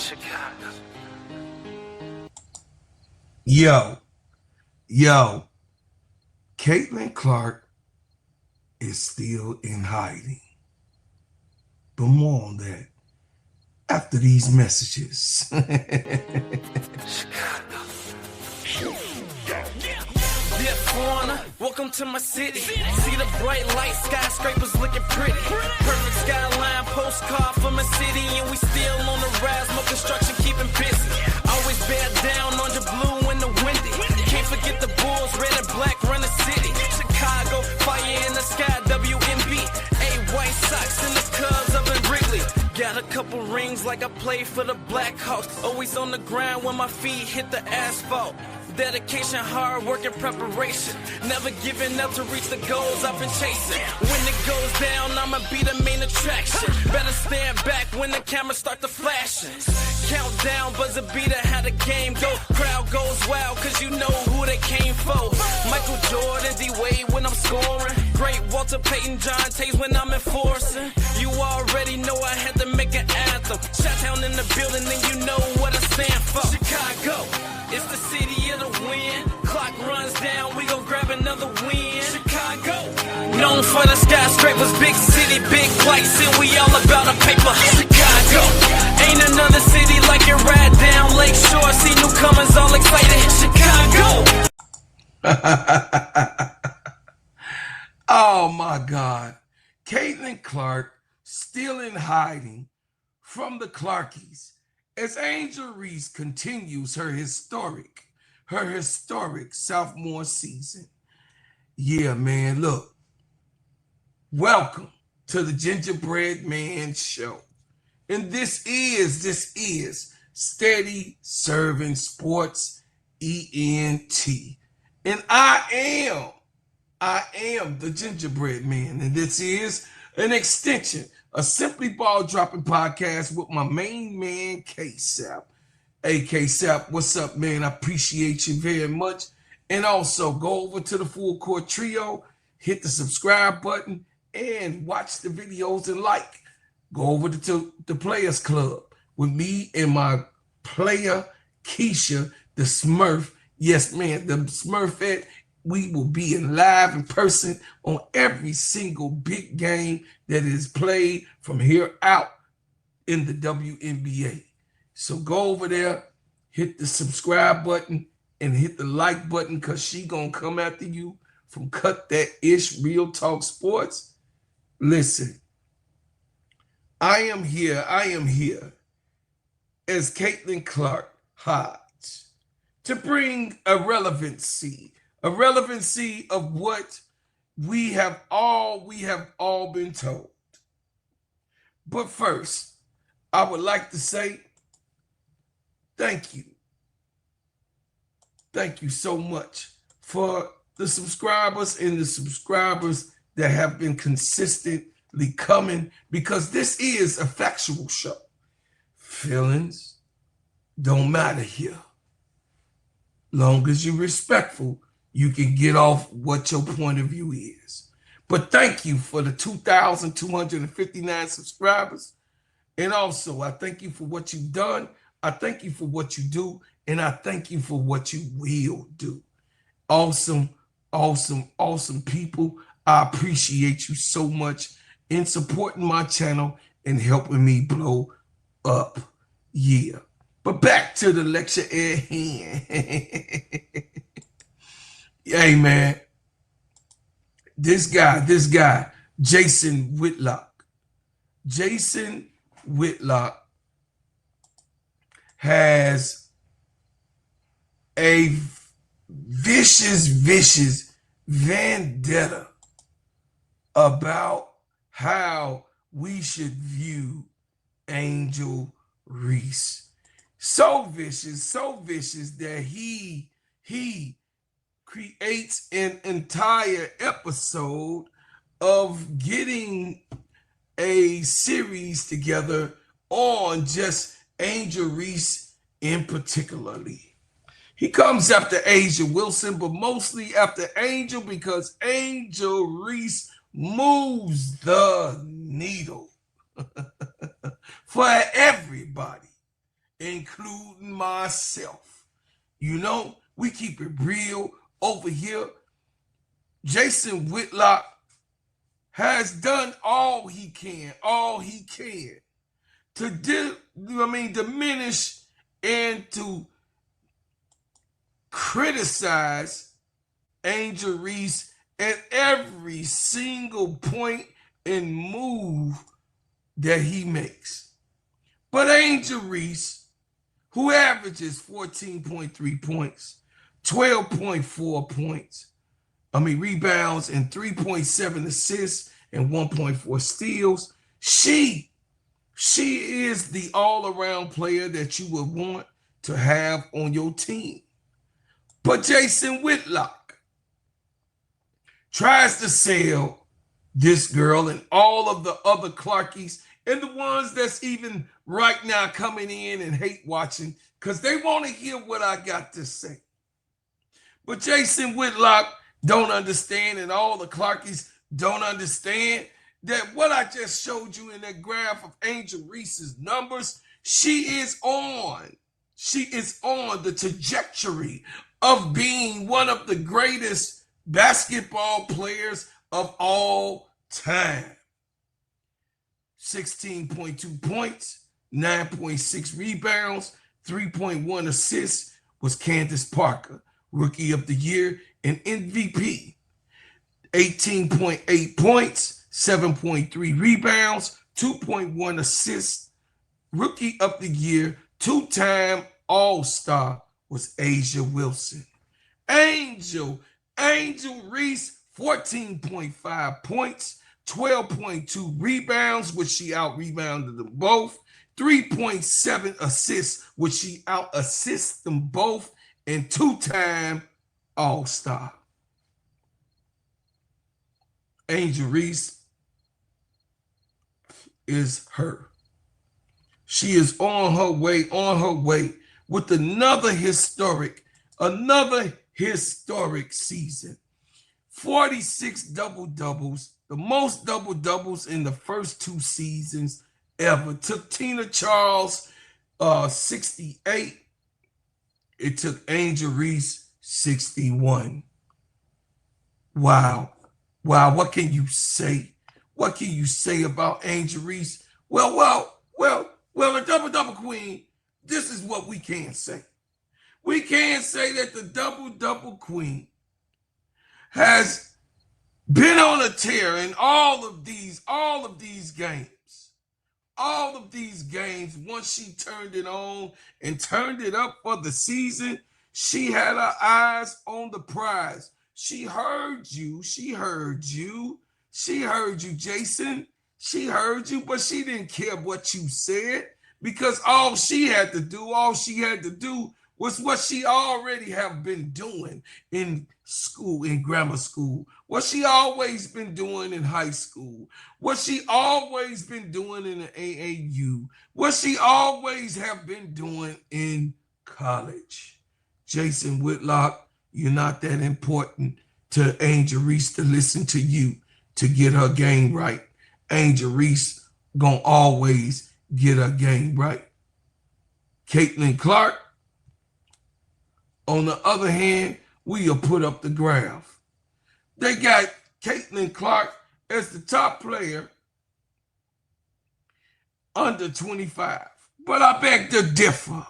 Chicago. Yo, Caitlin Clark is still in hiding. But more on that after these messages. Chicago. Dear foreigner, welcome to my city. See the bright light, skyscrapers looking pretty. Perfect skyline, postcard from a city, and we still on the rise, more construction keeping busy. Always bear down on the blue and the windy. Can't forget the Bulls, red and black run the city. Chicago, fire in the sky, WMB. White Sox and the Cubs up in Wrigley. Got a couple rings like I played for the Blackhawks. Always on the ground when my feet hit the asphalt. Dedication, hard work, and preparation. Never giving up to reach the goals I've been chasing. When it goes down, I'ma be the main attraction. Better stand back when the cameras start to flashing. Countdown, buzzer beater, how the game go. Crowd goes wild, cause you know who they came for. Michael Jordan, D-Wade when I'm scoring. Great Walter Payton, John Tays when I'm enforcing. You already know I had to make an anthem. Shot-town in the building, and you know what I stand for. Chicago, it's the city of the wind. Clock runs down, we gon' grab another win. Chicago, known for the skyscrapers, big city, big lights, and we all about a paper. Chicago, ain't another city like it right down Lakeshore. See newcomers all excited. Chicago. Oh my God. Caitlin Clark still in hiding from the Clarkies as Angel Reese continues her historic sophomore season. Yeah, man, look. Welcome to the Gingerbread Man Show. And this is Steady Serv'n Sports ENT. And I am the Gingerbread Man, and this is an extension, a Simply Ball Dropping podcast with my main man, KEYSHA. Hey, KEYSHA, what's up, man? I appreciate you very much. And also, go over to the Full Court Trio, hit the subscribe button, and watch the videos and like. Go over to the Players Club with me and my player, KEYSHA, the Smurf. Yes, man, the Smurfette. We will be in live in person on every single big game that is played from here out in the WNBA. So go over there, hit the subscribe button, and hit the like button, because she gonna come after you from Cut That Ish Real Talk Sports. Listen, I am here as Caitlin Clark hides to bring a relevancy of what we have all been told. But first, I would like to say thank you. Thank you so much for the subscribers that have been consistently coming, because this is a factual show. Feelings don't matter here. Long as you're respectful, you can get off what your point of view is. But thank you for the 2,259 subscribers. And also, I thank you for what you've done. I thank you for what you do. And I thank you for what you will do. Awesome people. I appreciate you so much in supporting my channel and helping me blow up. Yeah. But back to the lecture at hand. Hey, man, this guy, Jason Whitlock has a vicious vendetta about how we should view Angel Reese. So vicious that he creates an entire episode of getting a series together on just Angel Reese in particularly. He comes after Asia Wilson, but mostly after Angel, because Angel Reese moves the needle for everybody. including myself. You know, we keep it real over here. Jason Whitlock has done all he can to diminish and to criticize Angel Reese at every single point and move that he makes. But Angel Reese, who averages 14.3 points, 12.4 rebounds, and 3.7 assists and 1.4 steals, she is the all-around player that you would want to have on your team. But Jason Whitlock tries to sell this girl and all of the other Clarkies and the ones that's even right now coming in and hate watching because they want to hear what I got to say. But Jason Whitlock don't understand, and all the Clarkies don't understand that what I just showed you in that graph of Angel Reese's numbers, she is on the trajectory of being one of the greatest basketball players of all time. 16.2 points, 9.6 rebounds, 3.1 assists was Candace Parker, Rookie of the Year and MVP. 18.8 points, 7.3 rebounds, 2.1 assists. Rookie of the Year, two-time All-Star was Asia Wilson. Angel Reese, 14.5 points, 12.2 rebounds, which she out-rebounded them both. 3.7 assists, which she out-assists them both, and two-time All-Star. Angel Reese is her. She is on her way with another historic season. 46 double-doubles, the most double-doubles in the first two seasons ever. Took Tina Charles 68. It took Angel Reese 61. Wow, what can you say? What can you say about Angel Reese? Well, a double-double queen, this is what we can say. We can say that the double-double queen has been on a tear in all of these games. All of these games, once she turned it on and turned it up for the season, she had her eyes on the prize. She heard you, Jason. She heard you, but she didn't care what you said because all she had to do was what she already have been doing in school, in grammar school, what she always been doing in high school, what she always been doing in the AAU, what she always have been doing in college. Jason Whitlock, you're not that important to Angel Reese to listen to you to get her game right. Angel Reese gonna always get her game right. Caitlin Clark, on the other hand, we'll put up the graph. They got Caitlin Clark as the top player under 25. But I beg to differ.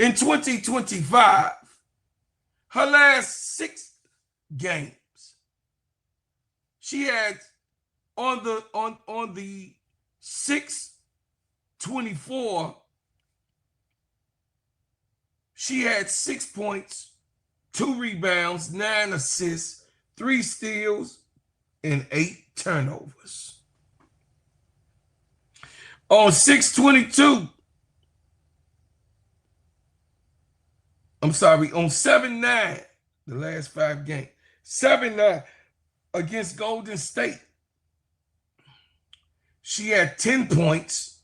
In 2025, her last 6 games, she had on the 6/24, she had 6 points, 2 rebounds, 9 assists, 3 steals, and 8 turnovers. On 6/22, on 7/9, the last 5 games, 7/9 against Golden State, she had 10 points,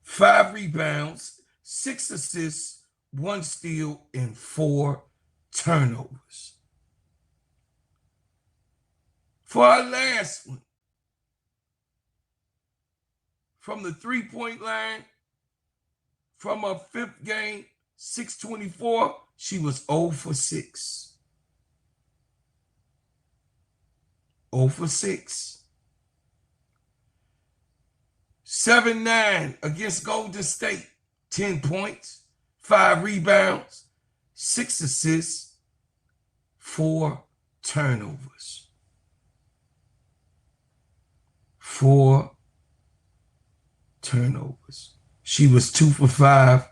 5 rebounds, 6 assists, 1 steal, and 4 turnovers. For our last one, from the 3-point line, From her fifth game, 624, she was 0 for 6. 0 for 6. 7-9 against Golden State. 10 points, 5 rebounds, 6 assists, 4 turnovers. 4 turnovers. She was 2 for 5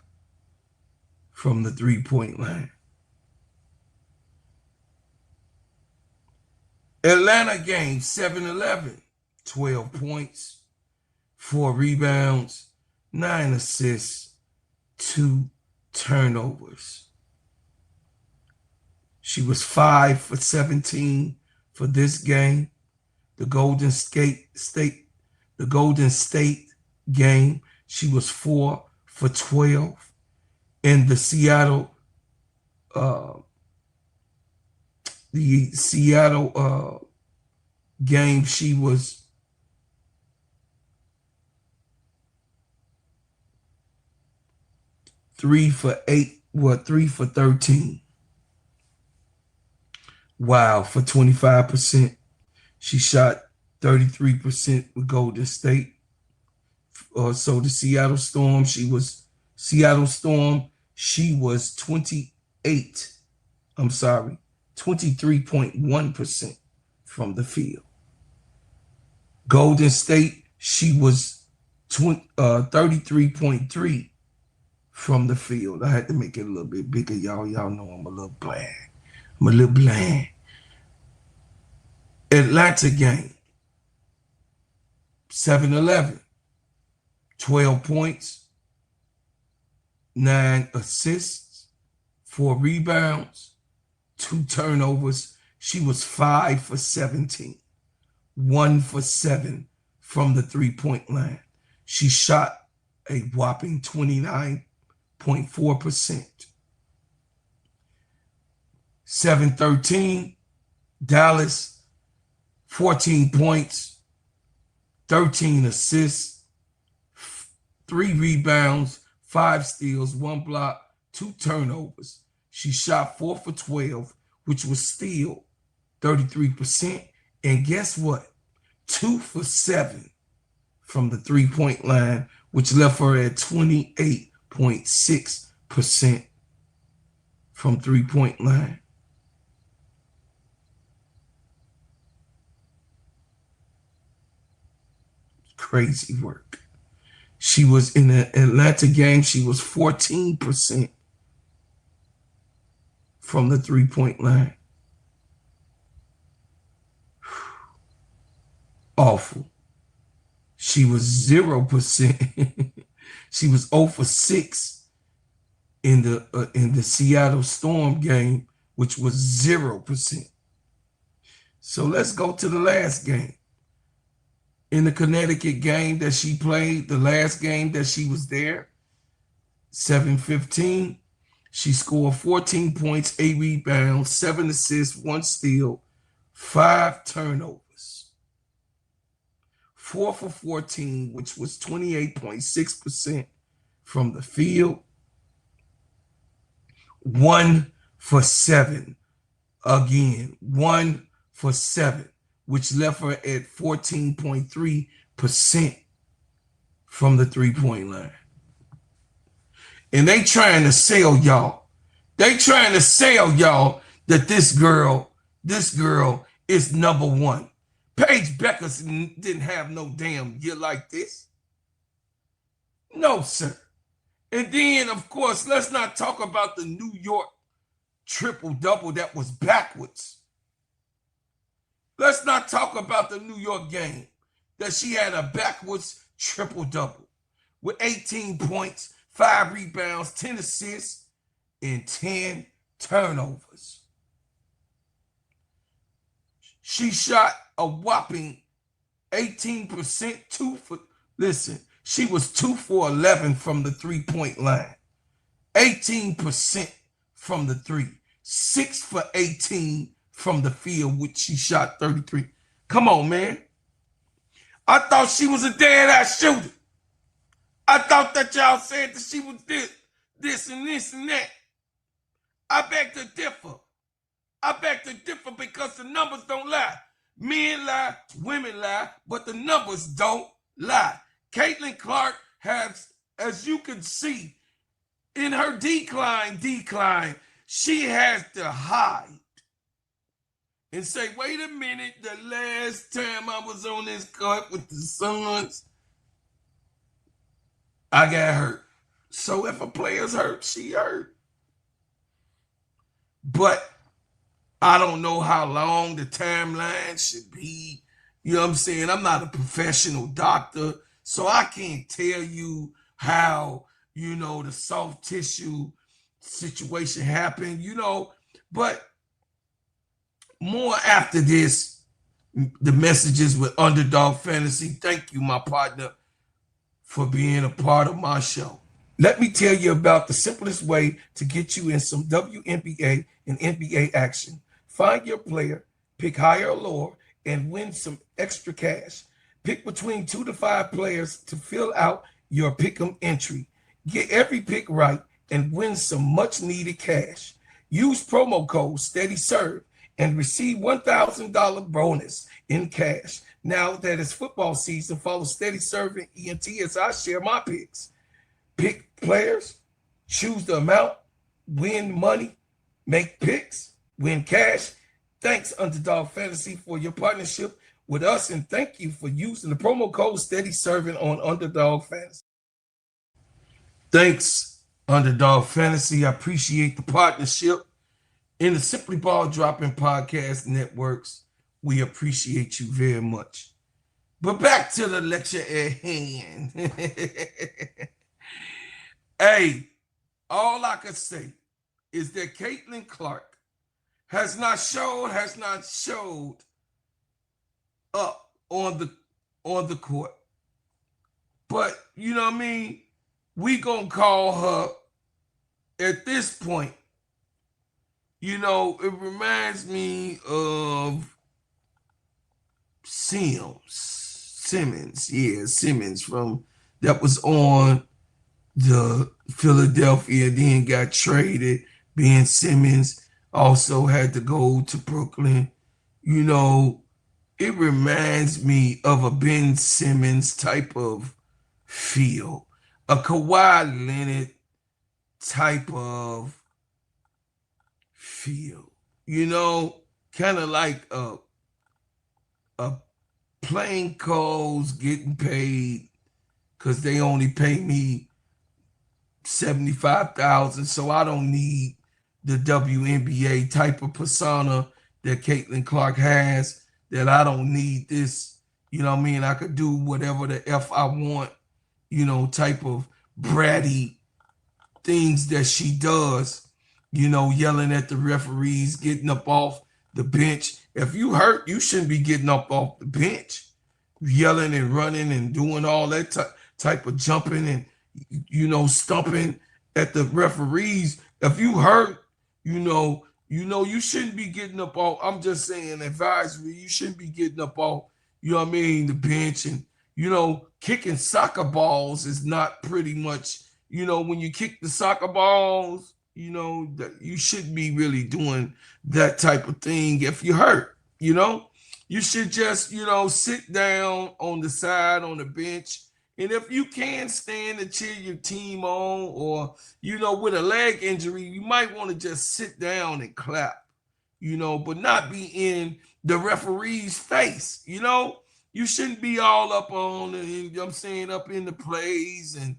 from the three-point line. Atlanta game, 7-11. 12 points, 4 rebounds, 9 assists, 2 turnovers. She was 5 for 17 for this game. The Golden State game, she was 4 for 12. In the Seattle game, she was 3 for 8, 3 for 13. Wow, for 25%. She shot 33% with Golden State. So the Seattle Storm, she was 23.1% from the field. Golden State, she was 33.3 from the field. I had to make it a little bit bigger, y'all. Y'all know I'm a little bland. Atlanta game, 7-11. 12 points, 9 assists, 4 rebounds, 2 turnovers. She was 5 for 17, 1 for 7 from the three-point line. She shot a whopping 29.4%. 7-13, Dallas, 14 points, 13 assists, 3 rebounds, 5 steals, 1 block, 2 turnovers. She shot 4 for 12, which was still 33%. And guess what? 2 for 7 from the three-point line, which left her at 28.6% from three-point line. Crazy work. She was in the Atlanta game, she was 14% from the three-point line. Awful. She was 0%. She was 0 for 6 in the Seattle Storm game, which was 0%. So let's go to the last game. In the Connecticut game that she played, the last game that she was there, 7-15, she scored 14 points, 8 rebounds, 7 assists, 1 steal, 5 turnovers. 4 for 14, which was 28.6% from the field. 1 for 7. Again, 1 for 7. Which left her at 14.3% from the three-point line. And they trying to sell y'all. They trying to sell y'all that this girl is number 1. Paige Becker didn't have no damn year like this. No, sir. And then, of course, let's not talk about the New York triple-double that was backwards. Let's not talk about the New York game that she had a backwards triple-double with 18 points, 5 rebounds, 10 assists, and 10 turnovers. She shot a whopping 18%, she was 2 for 11 from the three-point line. 18% from the 3. 6 for 18 from the field, which she shot 33. Come on, man. I thought she was a dead-ass shooter. I thought that y'all said that she was this and this and that. I beg to differ. I beg to differ because the numbers don't lie. Men lie, women lie, but the numbers don't lie. Caitlin Clark has, as you can see, in her decline, she has to hide and say, wait a minute, the last time I was on this court with the Suns, I got hurt. So if a player's hurt, she hurt. But I don't know how long the timeline should be. You know what I'm saying? I'm not a professional doctor, so I can't tell you how, the soft tissue situation happened, but more after this, the messages with Underdog Fantasy. Thank you, my partner, for being a part of my show. Let me tell you about the simplest way to get you in some WNBA and NBA action. Find your player, pick higher or lower, and win some extra cash. Pick between 2 to 5 players to fill out your pick'em entry. Get every pick right and win some much-needed cash. Use promo code SteadyServe and receive $1,000 bonus in cash. Now that it's football season, follow Steady Serving ENT as I share my picks. Pick players, choose the amount, win money, make picks, win cash. Thanks, Underdog Fantasy, for your partnership with us, and thank you for using the promo code Steady Serving on Underdog Fantasy. Thanks, Underdog Fantasy. I appreciate the partnership. In the Simply Ball Dropping Podcast Networks, we appreciate you very much. But back to the lecture at hand. Hey, all I can say is that Caitlin Clark has not showed up on the court. But you know what I mean? We gonna call her at this point. It reminds me of Simmons. Yeah, Simmons from that was on the Philadelphia, then got traded. Ben Simmons also had to go to Brooklyn. It reminds me of a Ben Simmons type of feel, a Kawhi Leonard type of feel, kind of like a plain clothes getting paid because they only pay me $75,000, so I don't need the WNBA type of persona that Caitlin Clark has, that I don't need this, I could do whatever the F I want, type of bratty things that she does, yelling at the referees, getting up off the bench. If you hurt, you shouldn't be getting up off the bench, yelling and running and doing all that type of jumping and, stumping at the referees. If you hurt, you shouldn't be getting up off. I'm just saying, advisory, you shouldn't be getting up off, the bench. And, kicking soccer balls is not pretty much, when you kick the soccer balls, that you shouldn't be really doing that type of thing if you hurt, You should just, sit down on the side, on the bench. And if you can stand and cheer your team on, or, with a leg injury, you might want to just sit down and clap, but not be in the referee's face, You shouldn't be all up on, up in the plays and,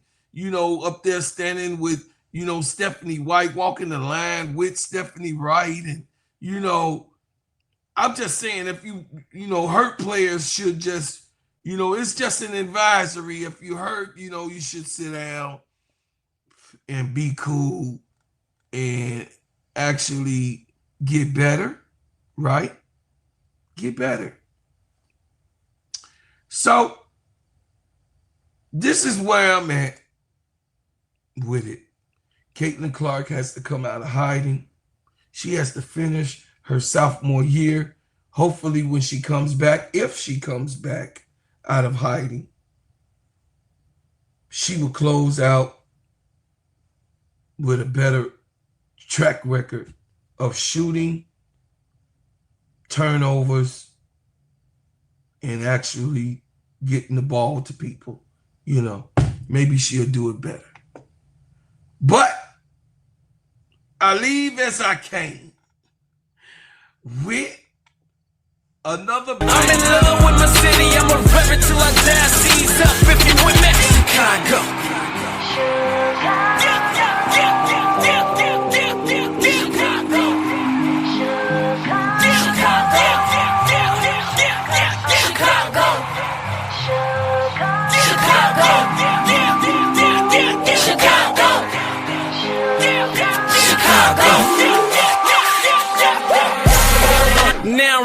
up there standing with, Stephanie White, walking the line with Stephanie Wright. And, I'm just saying, if you, hurt players should just, it's just an advisory. If you hurt, you should sit down and be cool and actually get better, right? Get better. So this is where I'm at with it. Caitlin Clark has to come out of hiding. She has to finish her sophomore year. Hopefully when she comes back, if she comes back out of hiding, she would close out with a better track record of shooting, turnovers, and actually getting the ball to people. You know, maybe she'll do it better. But I leave as I came with another. I'm in love with my city. I'm a rep it till I die. Seize up if you with me. Chicago. Now